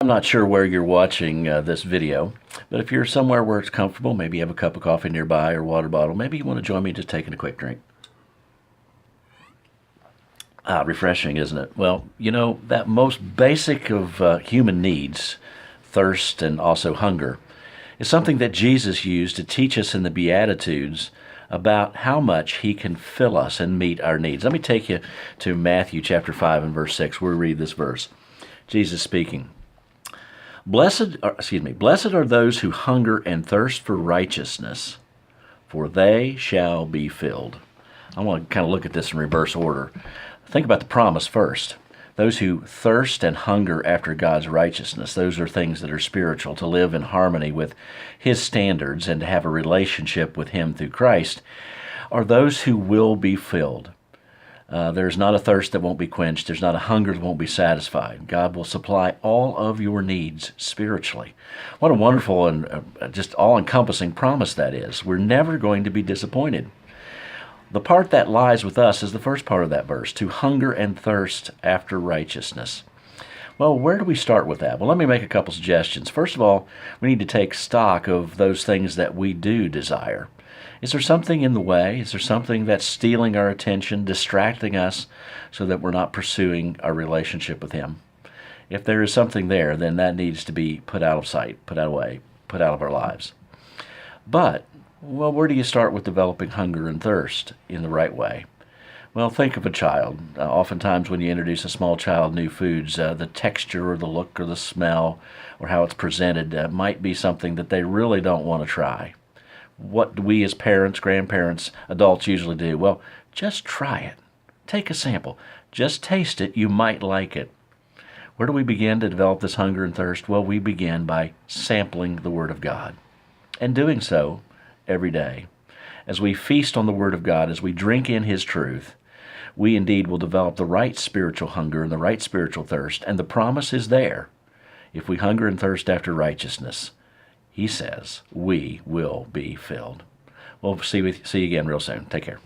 I'm not sure where you're watching this video, but if you're somewhere where it's comfortable, maybe you have a cup of coffee nearby or water bottle, maybe you want to join me just taking a quick drink. Refreshing, isn't it? Well, you know, that most basic of human needs, thirst and also hunger, is something that Jesus used to teach us in the Beatitudes about how much he can fill us and meet our needs. Let me take you to Matthew chapter 5 and verse 6, where we read this verse. Jesus speaking. Blessed are those who hunger and thirst for righteousness, for they shall be filled. I want to kind of look at this in reverse order. Think about the promise first. Those who thirst and hunger after God's righteousness, those are things that are spiritual, to live in harmony with His standards and to have a relationship with Him through Christ, are those who will be filled. There's not a thirst that won't be quenched. There's not a hunger that won't be satisfied. God will supply all of your needs spiritually. What a wonderful and just all-encompassing promise that is. We're never going to be disappointed. The part that lies with us is the first part of that verse, to hunger and thirst after righteousness. Well, where do we start with that? Well, let me make a couple suggestions. First of all, we need to take stock of those things that we do desire. Is there something in the way? Is there something that's stealing our attention, distracting us so that we're not pursuing our relationship with Him? If there is something there, then that needs to be put out of sight, put out away, put out of our lives. But, well, where do you start with developing hunger and thirst in the right way? Well, think of a child. Oftentimes when you introduce a small child new foods, the texture or the look or the smell or how it's presented might be something that they really don't want to try. What do we as parents, grandparents, adults usually do? Well, just try it. Take a sample. Just taste it. You might like it. Where do we begin to develop this hunger and thirst? Well, we begin by sampling the Word of God and doing so every day. As we feast on the Word of God, as we drink in His truth, we indeed will develop the right spiritual hunger and the right spiritual thirst. And the promise is there. If we hunger and thirst after righteousness, He says we will be filled. We'll see you again real soon. Take care.